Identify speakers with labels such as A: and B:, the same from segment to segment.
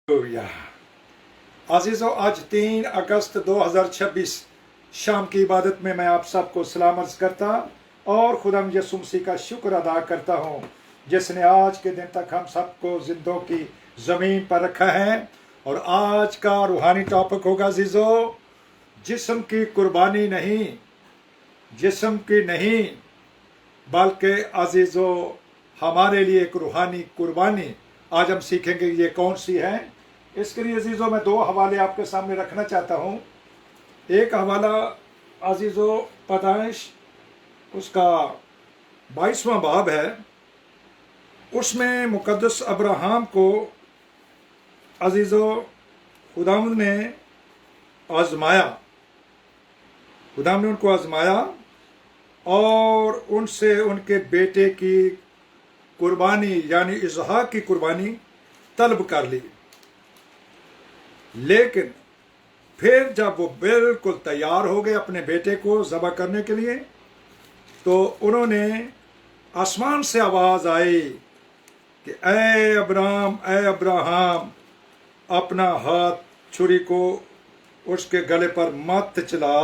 A: या अजीज़ों, आज 3 अगस्त 2026 शाम की इबादत में मैं आप सबको सलाम अर्ज़ करता और खुदाम यसु मसीह का शुक्र अदा करता हूँ जिसने आज के दिन तक हम सबको जिंदों की ज़मीन पर रखा है। और आज का रूहानी टॉपिक होगा अजीज़ों, जिस्म की कुर्बानी नहीं, जिस्म की नहीं बल्कि अजीज़ों हमारे लिए एक रूहानी कुर्बानी आज हम सीखेंगे ये कौन सी है। इसके लिए अजीज़ों मैं 2 हवाले आपके सामने रखना चाहता हूँ। एक हवाला अजीज़ों पैदाइश उसका 22वां बाब है, उसमें मुकद्दस अब्राहम को अजीज़ों खुदावंद ने आजमाया, खुदावंद ने उनको आजमाया और उनसे उनके बेटे की कुर्बानी यानी इसहाक की कुर्बानी तलब कर ली। लेकिन फिर जब वो बिल्कुल तैयार हो गए अपने बेटे को ज़बह करने के लिए, तो उन्होंने आसमान से आवाज़ आई कि ऐ अब्राहम, ऐ अब्राहम, अपना हाथ छुरी को उसके गले पर मत चला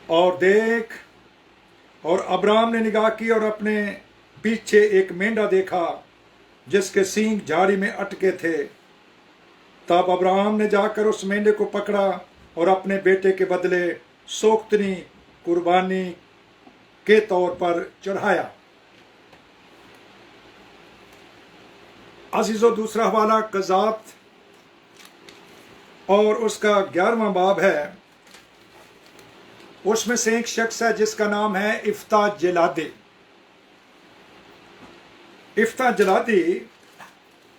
A: और देख। और अब्राहम ने निगाह की और अपने पीछे एक मेंढा देखा जिसके सींग झाड़ी में अटके थे। तब अब्राहम ने जाकर उस मेंढे को पकड़ा और अपने बेटे के बदले सोख्तनी कुर्बानी के तौर पर चढ़ाया। अजीज़ों, दूसरा हवाला कज़ात और उसका 11वां बाब है। उसमें से एक शख्स है जिसका नाम है इफ्ता जलादी। इफ्ता जलादी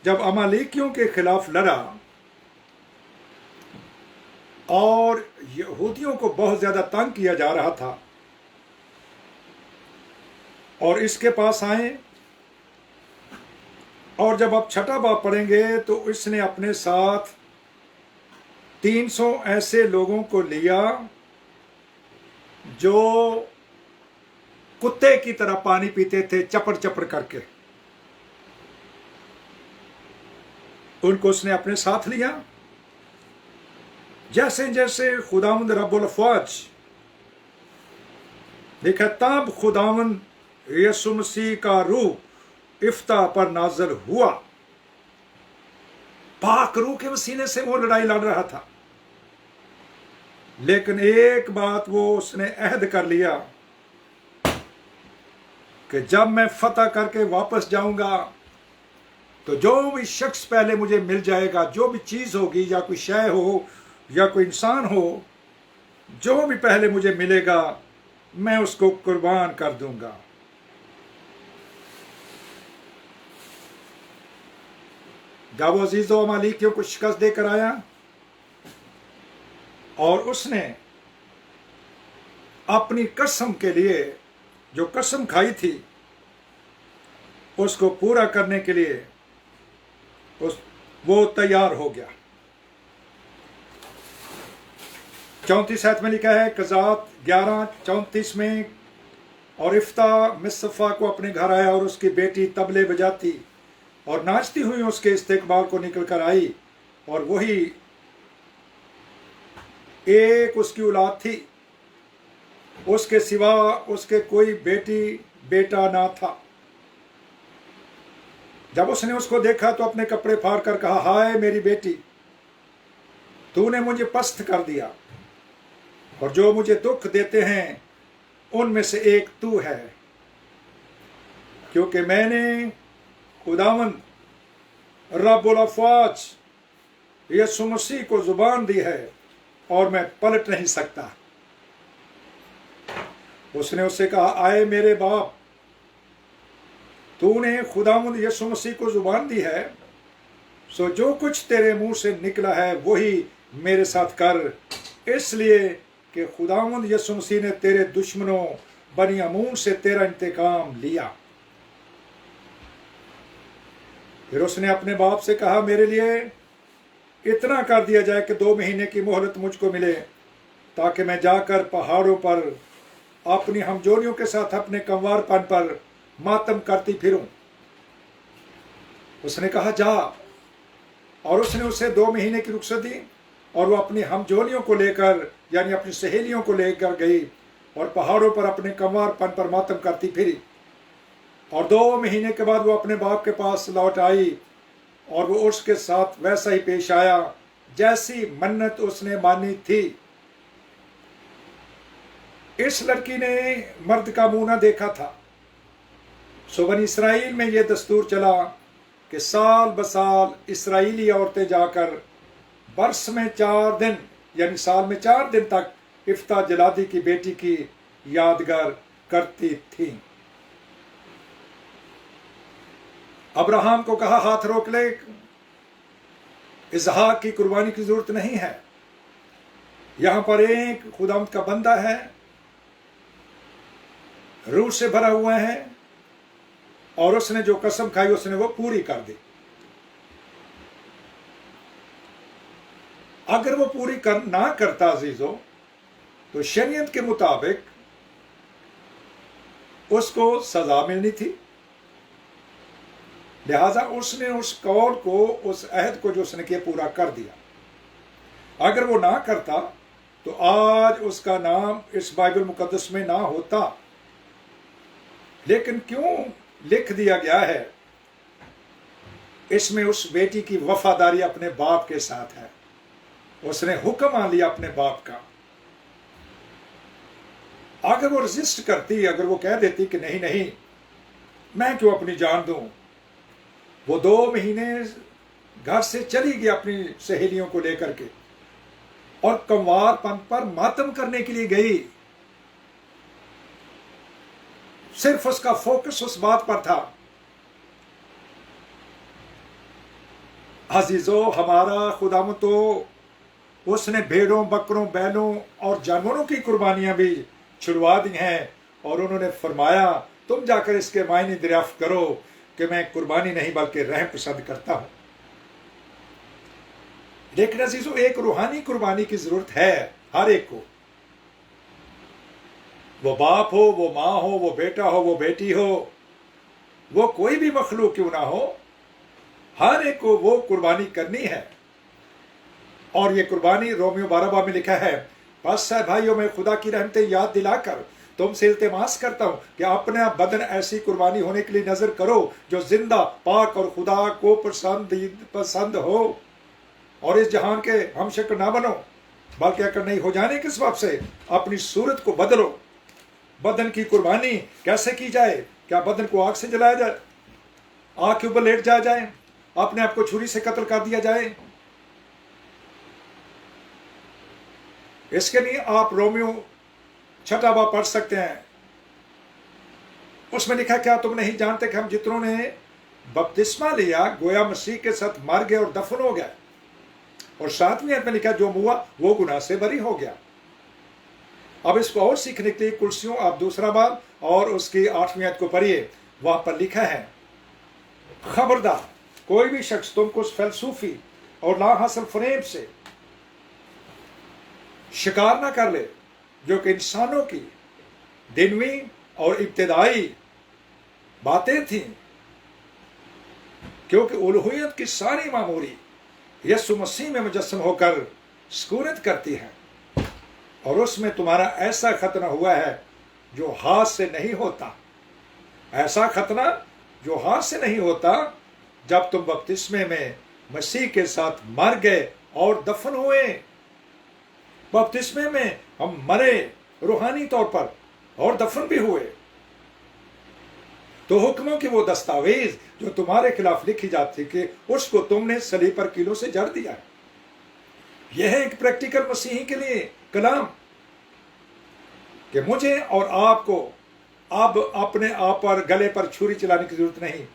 A: जब अमालेकियों के खिलाफ लड़ा और यहूदियों को बहुत ज्यादा तंग किया जा रहा था, और इसके पास आए, और जब आप छठा बाब पढ़ेंगे तो इसने अपने साथ 300 ऐसे लोगों को लिया जो कुत्ते की तरह पानी पीते थे, चपड़ चपड़ करके। उनको उसने अपने साथ लिया। जैसे जैसे खुदावंद रब्बुल अफ़वाज देखा, तब खुदावंद यसु मसीह का रूह इफ्ता पर नाज़िल हुआ। पाक रूह के वसीले से वो लड़ाई लड़ रहा था, लेकिन एक बात वो उसने अहद कर लिया कि जब मैं फतह करके वापस जाऊंगा तो जो भी शख्स पहले मुझे मिल जाएगा, जो भी चीज होगी, या कोई शय हो या कोई इंसान हो, जो भी पहले मुझे मिलेगा मैं उसको कुर्बान कर दूंगा। जब वो अजीज़ों मालिकियों को शिकस्त देकर आया और उसने अपनी कसम के लिए जो कसम खाई थी उसको पूरा करने के लिए वो तैयार हो गया। 34 आयत में लिखा है, कज़ात 11:34 में, और इफ्ता मिस्फा को अपने घर आया और उसकी बेटी तबले बजाती और नाचती हुई उसके इस्तेकबाल को निकल कर आई, और वही एक उसकी औलाद थी, उसके सिवा उसके कोई बेटी बेटा ना था। जब उसने उसको देखा तो अपने कपड़े फाड़ कर कहा, हाय मेरी बेटी, तूने मुझे पस्त कर दिया, और जो मुझे दुख देते हैं उनमें से एक तू है, क्योंकि मैंने खुदावंद रब्बुल अफ़वाज यसु मसीह को जुबान दी है और मैं पलट नहीं सकता। उसने उससे कहा, आए मेरे बाप, तूने खुदावंद यसु मसीह को जुबान दी है, सो जो कुछ तेरे मुंह से निकला है वही मेरे साथ कर, इसलिए कि खुदावंद यसु मसीह ने तेरे दुश्मनों बनी अमून से तेरा इंतकाम लिया। फिर उसने अपने बाप से कहा, मेरे लिए इतना कर दिया जाए कि 2 महीने की मोहलत मुझको मिले, ताकि मैं जाकर पहाड़ों पर अपनी हमजोलियों के साथ अपने कंवारपन पर मातम करती फिरूं। اس نے کہا جا، اور اس نے اسے 2 مہینے کی رخصت دی، اور وہ اپنی ہمجولیوں کو لے کر یعنی اپنی سہیلیوں کو لے کر گئی اور پہاڑوں پر اپنے کنوار پن پر ماتم کرتی پھری، اور 2 مہینے کے بعد وہ اپنے باپ کے پاس لوٹ آئی، اور وہ اس کے ساتھ ویسا ہی پیش آیا جیسی منت اس نے مانی تھی۔ اس لڑکی نے مرد کا منہ نہ دیکھا تھا، سو بنی اسرائیل میں یہ دستور چلا کہ سال بسال اسرائیلی عورتیں جا کر برس میں 4 دن یعنی سال میں 4 دن تک افتح جلادی کی بیٹی کی یادگار کرتی تھیں۔ ابراہم کو کہا ہاتھ روک لے، اسحاق کی قربانی کی ضرورت نہیں ہے، یہاں پر ایک خداوند کا بندہ ہے، روح سے بھرا ہوا ہے، اور اس نے جو قسم کھائی اس نے وہ پوری کر دی۔ اگر وہ پوری نہ کرتا عزیزو تو شریعت کے مطابق اس کو سزا ملنی تھی، لہذا اس نے اس قول کو، اس عہد کو جو اس نے کیا پورا کر دیا۔ اگر وہ نہ کرتا تو آج اس کا نام اس بائبل مقدس میں نہ ہوتا، لیکن کیوں لکھ دیا گیا ہے؟ اس میں اس بیٹی کی وفاداری اپنے باپ کے ساتھ ہے، اس نے حکم مان لیا اپنے باپ کا۔ اگر وہ رزسٹ کرتی، اگر وہ کہہ دیتی کہ نہیں نہیں میں کیوں اپنی جان دوں، وہ 2 مہینے گھر سے چلی گئی اپنی سہیلیوں کو لے کر کے، اور کنوار پن پر ماتم کرنے کے لیے گئی، صرف اس کا فوکس اس بات پر تھا۔ عزیزو، ہمارا خداوند تو اس نے بھیڑوں، بکروں، بیلوں اور جانوروں کی قربانیاں بھی چھڑوا دی ہیں، اور انہوں نے فرمایا تم جا کر اس کے معنی دریافت کرو کہ میں قربانی نہیں بلکہ رحم پسند کرتا ہوں۔ لیکن عزیزو، ایک روحانی قربانی کی ضرورت ہے ہر ایک کو، وہ باپ ہو، وہ ماں ہو، وہ بیٹا ہو، وہ بیٹی ہو، وہ کوئی بھی مخلوق کیوں نہ ہو، ہر ایک کو وہ قربانی کرنی ہے۔ اور یہ قربانی رومیو 12 میں لکھا ہے، بس ہے بھائیوں، میں خدا کی رحمتیں یاد دلا کر تم سے التماس کرتا ہوں کہ اپنا بدن ایسی قربانی ہونے کے لیے نظر کرو جو زندہ، پاک اور خدا کو پسند ہو، اور اس جہان کے ہم شکل نہ بنو، بلکہ اگر نہیں ہو جانے کے سبب سے اپنی صورت کو بدلو۔ بدن کی قربانی کیسے کی جائے؟ کیا بدن کو آگ سے جلایا جائے، آگ کے اوپر لیٹ جایا جائے، اپنے آپ کو چھری سے قتل کر دیا جائے؟ اس کے لیے آپ رومیو 6 باب پڑھ سکتے ہیں، اس میں لکھا کیا تم نہیں جانتے کہ ہم جتنوں نے بپتسمہ لیا گویا مسیح کے ساتھ مر گئے اور دفن ہو گئے، اور 7ویں آیت میں لکھا جو ہوا وہ گناہ سے بری ہو گیا۔ اب اس کو اور سیکھنے کے لیے کلسیوں آپ 2 باب اور اس کی 8ویں آیت کو پڑھیے، وہاں پر لکھا ہے خبردار کوئی بھی شخص تم کو اس فلسفی اور لا حاصل فریب سے شکار نہ کر لے جو کہ انسانوں کی دنوی اور ابتدائی باتیں تھیں، کیونکہ الوہیت کی ساری معموری یسوع مسیح میں مجسم ہو کر سکونت کرتی ہے، اور اس میں تمہارا ایسا ختنہ ہوا ہے جو ہاتھ سے نہیں ہوتا، ایسا ختنہ جو ہاتھ سے نہیں ہوتا، جب تم بپتسمے میں مسیح کے ساتھ مر گئے اور دفن ہوئے۔ بپتسمے میں ہم مرے روحانی طور پر اور دفن بھی ہوئے، تو حکموں کی وہ دستاویز جو تمہارے خلاف لکھی جاتی کہ اس کو تم نے صلیب پر کیلوں سے جڑ دیا ہے۔ یہ ہے ایک پریکٹیکل مسیحی کے لیے کلام کہ مجھے اور آپ کو اب اپنے آپ پر گلے پر چھری چلانے کی ضرورت نہیں،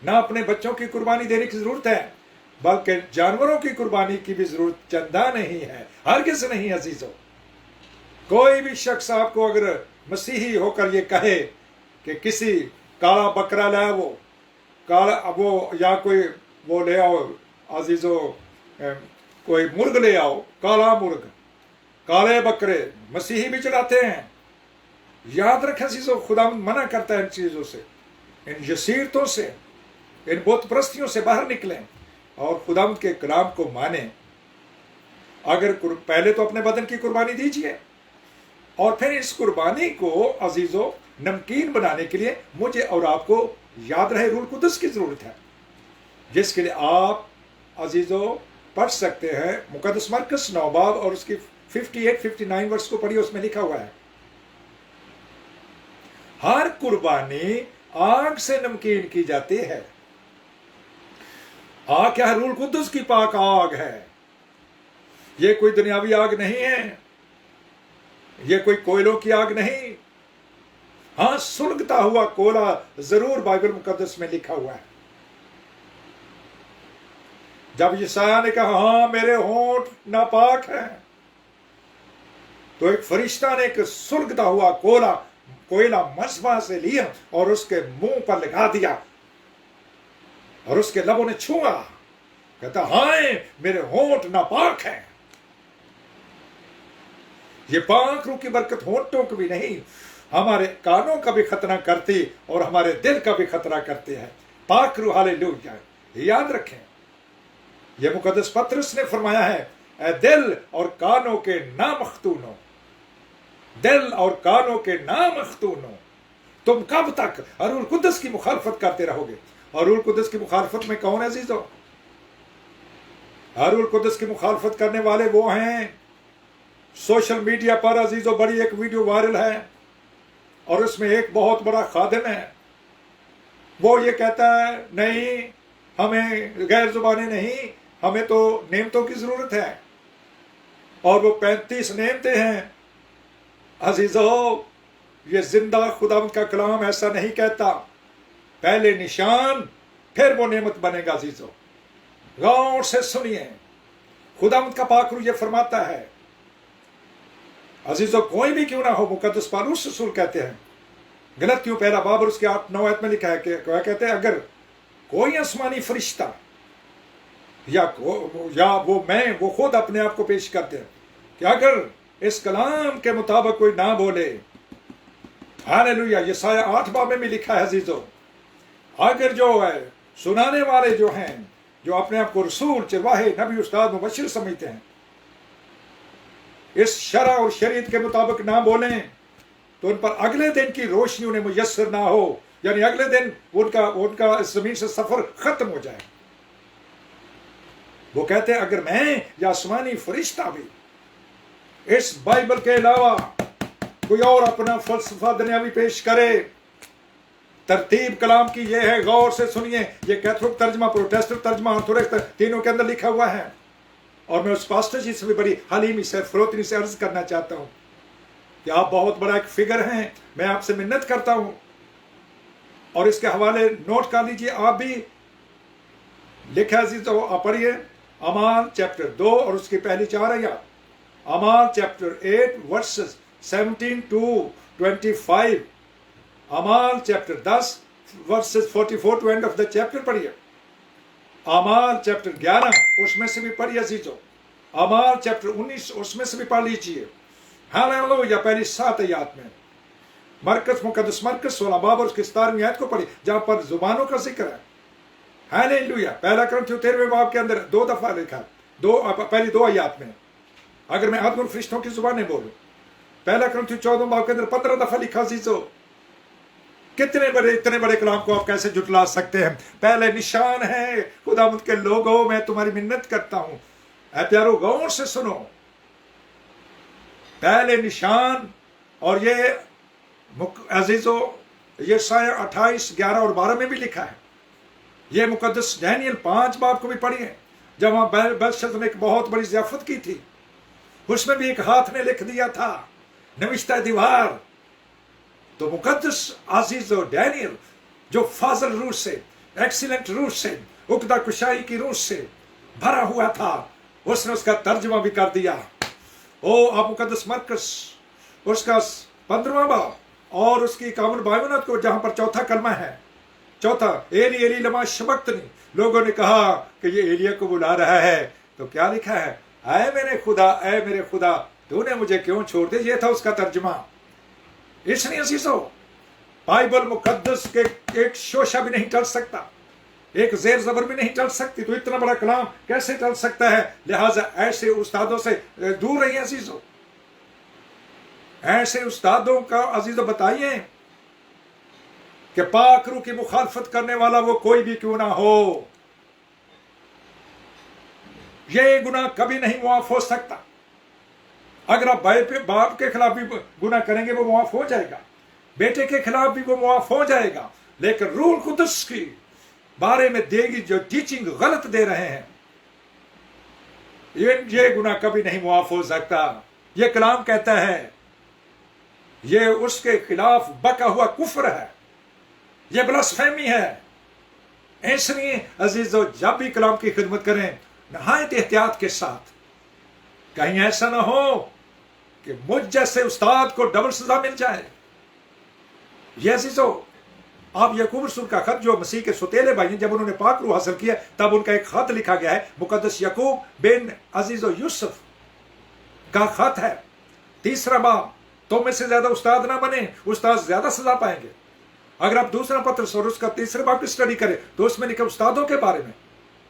A: نہ اپنے بچوں کی قربانی دینے کی ضرورت ہے، بلکہ جانوروں کی قربانی کی بھی ضرورت چندہ نہیں ہے، ہرگز نہیں عزیزو۔ کوئی بھی شخص آپ کو اگر مسیحی ہو کر یہ کہے کہ کسی کالا بکرا لائے وہ یا کوئی وہ لے آؤ عزیزو، کوئی مرغ لے آؤ، کالا مرغ، کالے بکرے مسیحی بھی چلاتے ہیں۔ یاد رکھیں عزیزو، خدا منع کرتا ہے ان چیزوں سے، ان یسیرتوں سے۔ इन बुत परस्तियों से बाहर निकलें और खुदावंद के कलाम को माने। अगर पहले तो अपने बदन की कुर्बानी दीजिए और फिर इस कुर्बानी को अजीजों नमकीन बनाने के लिए मुझे और आपको याद रहे रूह कुदस की जरूरत है, जिसके लिए आप अजीजों पढ़ सकते हैं मुकद्दस मरकस 9 बाब और उसकी 58-59 वर्ष को पढ़िए। उसमें लिखा हुआ है, हर कुर्बानी आग से नमकीन की जाती है। आग क्या है? रूह कुदस की पाक आग है। ये कोई दुनियावी आग नहीं है, ये कोई कोयलों की आग नहीं। हां, सुलगता हुआ कोयला जरूर बाइबल मुकद्दस में लिखा हुआ है। जब यशायाह ने कहा हां मेरे होंठ नापाक हैं, तो एक फरिश्ता ने एक सुलगता हुआ कोयला मसबा से लिया और उसके मुंह पर लगा दिया और उसके लबों ने छुआ। कहता हाय मेरे होंठ नापाक हैं। ये पाक रूह की बरकत होंठों को भी नहीं, हमारे कानों का भी खतरा करती और हमारे दिल का भी खतरा करती है। पाक रूह, हालेलुया। याद रखें, यह मुकद्दस पतरस ने फरमाया है, ए दिल और कानों के नामख्तूनो, दिल और कानों के नामख्तूनो, तुम कब तक रूह कुदस की मुखालफत करते रहोगे? और रूह कुदस की मुखालफत में कौन है अजीजों? रूह कुदस की मुखालफत करने वाले वो हैं, सोशल मीडिया पर अजीजों बड़ी एक वीडियो वायरल है और उसमें एक बहुत बड़ा खादिम है। वो ये कहता है नहीं, हमें गैर जुबानी नहीं, हमें तो नेमतों की जरूरत है। और वो 35 नेमतें हैं। अजीजों, ये जिंदा खुदावंद का कलाम ऐसा नहीं कहता। पहले निशान, फिर वो नेमत बनेगा। अजीजों, गौर से सुनिए, खुदावंद का पाक रूह ये फरमाता है। अजीजों, कोई भी क्यों ना हो, मुकद्दस पौलुस रसूल कहते हैं, गलतियों 1 बाब और उसके 8-9 आयत में लिखा है कि कहते हैं अगर कोई आसमानी फरिश्ता या वो खुद अपने आप को पेश करते हैं कि अगर इस कलाम के मुताबिक कोई ना बोले, हालेलुया। यशायाह 8 बाब में भी लिखा है अजीजों, अगर जो है सुनाने वाले जो हैं, जो अपने आप को रसूल, चिरवाहे, नबी, उस्ताद, मुबश्शिर समझते हैं, इस शरअ और शरीयत के मुताबिक ना बोलें तो उन पर अगले दिन की रोशनी उन्हें मुयस्सर ना हो, यानी अगले दिन उनका इस जमीन से सफर खत्म हो जाए। वो कहते हैं अगर मैं या आसमानी फरिश्ता भी इस बाइबल के अलावा कोई और अपना फलसफा दुनियावी पेश करे, तरतीब कलाम की ये है, गौर से सुनिए। ये कैथोलिक तर्जमा, प्रोटेस्टेंट तर्जमा, ऑर्थोडॉक्स तीनों के अंदर लिखा हुआ है। और मैं उस पास्टर जी से भी बड़ी हलीमी से, फरोतनी से अर्ज करना चाहता हूं कि आप बहुत बड़ा एक फिगर हैं, मैं आपसे मिन्नत करता हूं और इसके हवाले नोट कर लीजिए। आप भी लिखा जी तो आप पढ़िए, अमाल चैप्टर 2 और उसकी पहली 4 आयत, अमाल चैप्टर 8 वर्सेस 17 to 25, अमाल chapter 10 verses 44 to end of the chapter पढ़िए। अमाल चैप्टर 11 उसमें से भी पढ़िए अजीजों। अमाल चैप्टर 19 उसमें से भी पढ़ लीजिए। हालेलुया। पहली 7 आयत में मरकस, मुकद्दस मरकस 16 बाब और उसकी 17वीं आयत को पढ़िए, जहां पर जुबानों का जिक्र है। हालेलुया। 1 कुरिन्थियों 13वें बाब के अंदर 2 दफा लिखा, पहली 2 आयत में। अगर मैं अदगुन फरिश्तों की जुबानें बोलूं, 1 कुरिन्थियों 14 बाब के अंदर 15 दफा लिखा। अजीजों, इतने बड़े कलाम को आप कैसे जुटला सकते हैं? पहले निशान है। खुदावंद के लोगों, मैं तुम्हारी मिन्नत करता हूं, ऐ प्यारो गौर से सुनो। पहले निशान, और ये अजीजों यशायाह 28, 11 और 12 में भी लिखा है। ये मुकद्दस डैनियल 5 बाब को भी पढ़िए, जब वहां बेलशस्सर ने एक बहुत बड़ी ज़ियाफत की थी, उसमें भी एक हाथ ने लिख दिया था नविश्ता दीवार। तो मुकद्दस अजीज और डैनियल जो फाजल रूह से, एक्सीलेंट रूह से, उकदा कुशाई की रूह से भरा हुआ था, उसने उसका तर्जमा भी कर दिया। ओ आप मुकद्दस मरकस उसका 15वां बाब और उसकी 51 को, जहां पर चौथा कलमा है, चौथा, एली एली लमा शबक्तनी, लोगों ने कहा कि ये एलिया को बुला रहा है। तो क्या लिखा है? ऐ मेरे खुदा तूने मुझे क्यों छोड़ दिया? ये था उसका तर्जमा। इसलिए अजीजों, बाइबल मुकद्दस के एक शोशा भी नहीं टल सकता। एक ज़ेर ज़बर भी नहीं चल सकती, तो इतना बड़ा कलाम कैसे चल सकता है? लिहाजा ऐसे उस्तादों से दूर रहिए अजीजों। ऐसे उस्तादों का अजीजों बताइए कि पाक रूह की मुखालफत करने वाला वो कोई भी क्यों ना हो, ये गुनाह कभी नहीं मुआफ हो सकता। अगर आप बाप के खिलाफ भी गुनाह करेंगे वो मुआफ हो जाएगा, बेटे के खिलाफ भी वो मुआफ हो जाएगा, लेकिन रूह कुदस की बारे में देगी जो टीचिंग गलत दे रहे हैं, ये गुनाह कभी नहीं मुआफ हो सकता। ये कलाम कहता है ये उसके खिलाफ बका हुआ कुफ्र है, ये ब्लास्फेमी है। इसलिए अजीजों, जब भी कलाम की खिदमत करें नहायत एहतियात के साथ, कहीं ऐसा ना हो कि मुझ जैसे उस्ताद को डबल सजा मिल जाए। ये अजीजों, आप याकूब रसूल का खत जो मसीह के सुतेले भाई हैं, जब उन्होंने पाक रूह हासिल किया तब उनका एक खत लिखा गया है, मुकद्दस याकूब बिन अजीजो यूसुफ का खत है, 3 बाब। तो में से ज्यादा उस्ताद ना बने, उस्ताद ज्यादा सजा पाएंगे। अगर आप दूसरा पत्र और उसका 3 बाब की स्टडी करें तो उसमें लिखा उस्तादों के बारे में,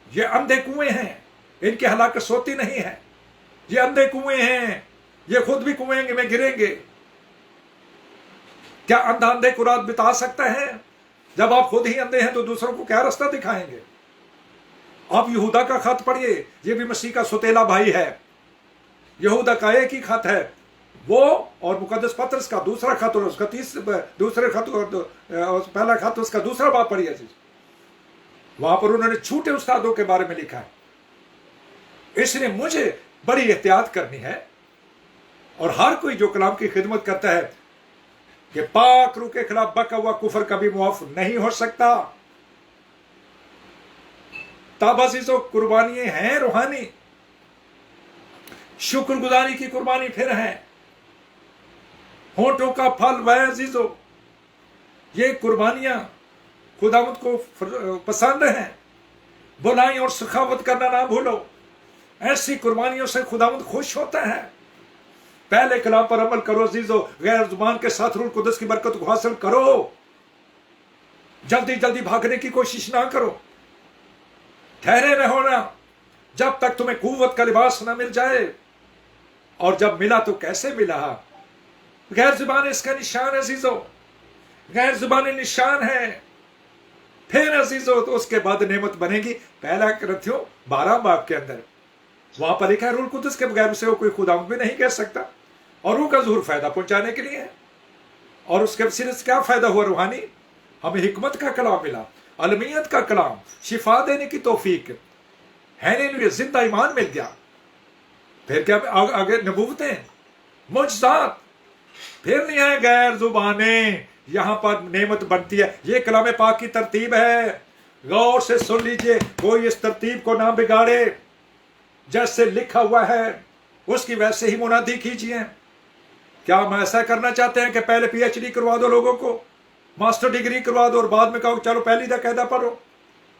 A: ये अंधे कुएं हैं, इनकी हलाकत सोती नहीं है, ये अंधे कुएं हैं, ये खुद भी कुएं में गिरेंगे। क्या अंधा अंधे को रात बिता सकता है? जब आप खुद ही अंधे हैं तो दूसरों को क्या रास्ता दिखाएंगे? आप यहूदा का खत पढ़िए, ये भी मसीह का सुतेला भाई है। यहूदा का एक ही खत है वो, और मुकद्दस पत्रस का दूसरा खत और उसका दूसरे खत और पहला खत उसका दूसरा बाब पढ़िए। वहां पर उन्होंने झूठे उस्तादों के बारे में लिखा है। इसलिए मुझे बड़ी एहतियात करनी है, और हर कोई जो कलाम की खिदमत करता है कि पाक रूह के खिलाफ बका हुआ कुफर कभी मुआफ नहीं हो सकता। तब अजीजों, कुर्बानियां हैं रूहानी, शुक्रगुजारी की कुर्बानी फिर है, होंठों का फल वह अजीजों, ये कुर्बानियां खुदावंद को पसंद है। बुलाई और सखावत करना ना भूलो, ऐसी कुर्बानियों से खुदावंद खुश होता है। पहले कलाम पर अमल करो अजीजों, गैर जुबान के साथ रूह कुदस की बरकत को हासिल करो। जल्दी जल्दी भागने की कोशिश ना करो, ठहरे रहो ना जब तक तुम्हें कुव्वत का लिबास ना मिल जाए। और जब मिला तो कैसे मिला? गैर जुबान इसका निशान है अजीजों, गैर जुबान निशान है। फिर अजीजों तो उसके बाद नेमत बनेगी। पहला करंथियों 12 बाब के अंदर वहां पर लिखा है रूह कुदस के बगैर उसे कोई खुदावंद भी नहीं कह सकता, और रूह का ज़ुहूर फायदा पहुंचाने के लिए है। और उसके वसीले से क्या फायदा हुआ रूहानी? हमें हिकमत का कलाम मिला, अलमियत का कलाम, शिफा देने की तौफीक, है जिंदा ईमान मिल गया। फिर क्या आगे नबूवतें, मुजज़ात, फिर नहीं है गैर जुबाने, यहां पर नेमत बनती है। ये कलाम पाक की तरतीब है, गौर से सुन लीजिए, कोई इस तरतीब को ना बिगाड़े। जैसे लिखा हुआ है उसकी वैसे ही मुनादी कीजिए। क्या हम ऐसा करना चाहते हैं कि पहले पीएचडी करवा दो लोगों को, मास्टर डिग्री करवा दो, और बाद में कहो चलो पहली दा कायदा पढ़ो,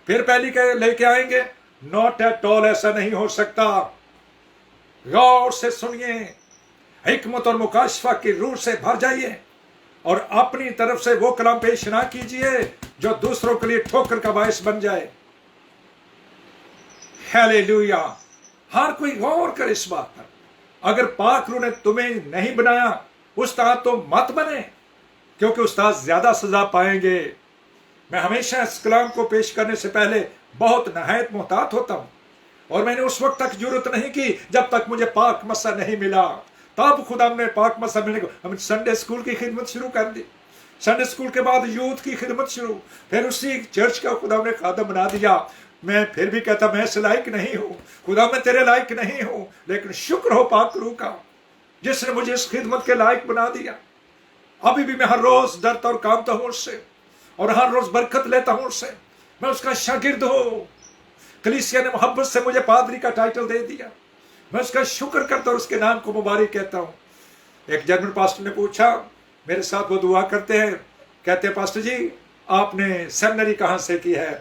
A: फिर पहली के लेके आएंगे? नॉट एट ऑल, ऐसा नहीं हो सकता। गौर से सुनिए, हिकमत और मुकाशफा की रूह से भर जाइए, और अपनी तरफ से वो कलाम पेश ना कीजिए जो दूसरों के लिए ठोकर का बायस बन जाए। हालेलुया। हर कोई गौर करे इस बात पर। अगर पाक रूह ने तुम्हें नहीं बनाया उस्ताद तो मत बने, क्योंकि उस्ताद ज्यादा सजा पाएंगे। मैं हमेशा इस कलाम को पेश करने से पहले बहुत नहायत मोहतात होता हूं, और मैंने उस वक्त तक जरूरत नहीं की जब तक मुझे पाक मसा नहीं मिला। तब खुदा ने पाक मसा मिलने को हमने संडे स्कूल की खिदमत शुरू कर दी। संडे स्कूल के बाद यूथ की खिदमत शुरू, फिर उसी चर्च का खुदा ने खादम बना दिया। मैं फिर भी कहता मैं इस लायक नहीं हूं खुदा, मैं तेरे लायक नहीं हूं, लेकिन शुक्र हो पाक रूह का जिसने मुझे इस खिदमत के लायक बना दिया। अभी भी मैं हर रोज डरता और कामता हूं उससे, और हर रोज बरकत लेता हूं उससे। मैं उसका शागिर्द हूं। कलीसिया ने मोहब्बत से मुझे पादरी का टाइटल दे दिया। मैं उसका शुक्र करता और उसके नाम को मुबारक कहता हूं। एक जर्मन पास्टर ने पूछा, मेरे साथ वो दुआ करते हैं, कहते हैं पास्टर जी आपने सेमिनरी कहां से की है?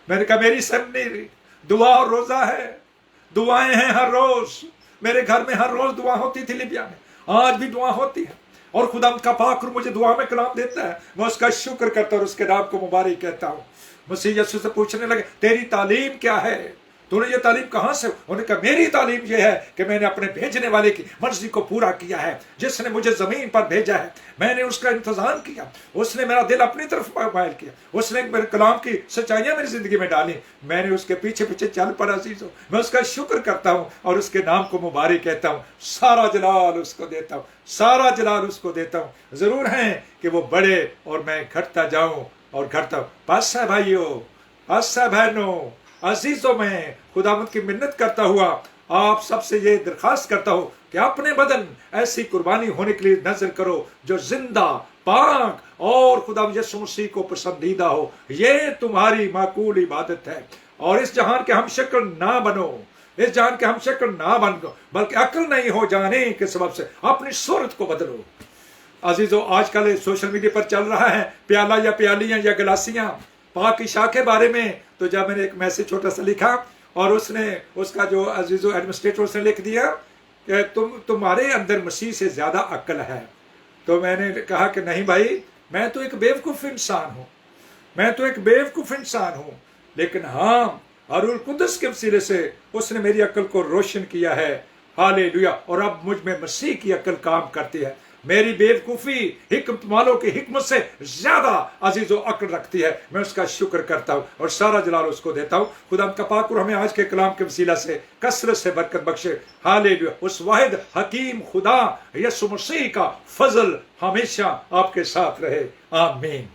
A: मैंने कहा मेरी सेमिनरी दुआ और रोजा है, दुआएं हैं हर रोज। मेरे घर में हर रोज दुआ होती थी लिबिया में, आज भी दुआ होती है, और खुदा का पाक रूह मुझे दुआ में कलाम देता है। मैं उसका शुक्र करता और उसके नाम को मुबारक कहता हूं। मसीह यीशु से पूछने लगे, तेरी तालीम क्या है? तूने ये तालीम कहाँ से? उन्होंने कहा, मेरी तालीम ये है कि मैंने अपने भेजने वाले की मर्जी को पूरा किया है, जिसने मुझे जमीन पर भेजा है। मैंने उसका इंतजाम किया, उसने मेरा दिल अपनी तरफ मायल किया, उसने मेरे कलाम की सच्चाइयां मेरी जिंदगी में डाली, मैंने उसके पीछे पीछे चल पड़ा। अजीजों, मैं उसका शुक्र करता हूँ और उसके नाम को मुबारक कहता हूँ। सारा जलाल उसको देता हूँ, सारा जलाल उसको देता हूँ। जरूर है कि वो बड़े और मैं घटता जाऊं और घटता हूं। पास है भाइयों, पास है बहनों, अजीजों, मैं खुदावंद की मिन्नत करता हुआ आप सबसे ये दरखास्त करता हूं कि अपने बदन ऐसी कुर्बानी होने के लिए नजर करो जो जिंदा, पाक और खुदावंद यीशु मसीह को पसंदीदा हो। ये तुम्हारी माकूल इबादत है। और इस जहान के हम शक्ल ना बनो, इस जहान के हम शक्ल ना बनो, बल्कि अक्ल नहीं हो जाने के सबब से अपनी सूरत को बदलो। अजीजों, आजकल सोशल मीडिया पर चल रहा है प्याला या प्यालियां या गिलासियां पाक इशा के बारे में। तो जब मैंने एक मैसेज छोटा सा लिखा और उसने उसका जो अजीजों एडमिनिस्ट्रेटर उसने लिख दिया कि तुम्हारे अंदर मसीह से ज्यादा अक्ल है। तो मैंने कहा कि नहीं भाई, मैं तो एक बेवकूफ इंसान हूं, मैं तो एक बेवकूफ इंसान हूं, लेकिन हाँ, अरुल कुदस के वसीले से उसने मेरी अक्ल को रोशन किया है। हालेलुया। और अब मुझ में मसीह की अक्ल काम करती है। मेरी बेवकूफी हिकमत वालों की हिकमत से ज्यादा अजीजो अक्ल रखती है। मैं उसका शुक्र करता हूँ और सारा जलाल उसको देता हूँ। खुदा का पाकुर हमें आज के कलाम के वसीला से कसरत से बरकत बख्शे। हालेलुया। उस वाहिद हकीम खुदा यीशु मसीह का फजल हमेशा आपके साथ रहे। आमीन।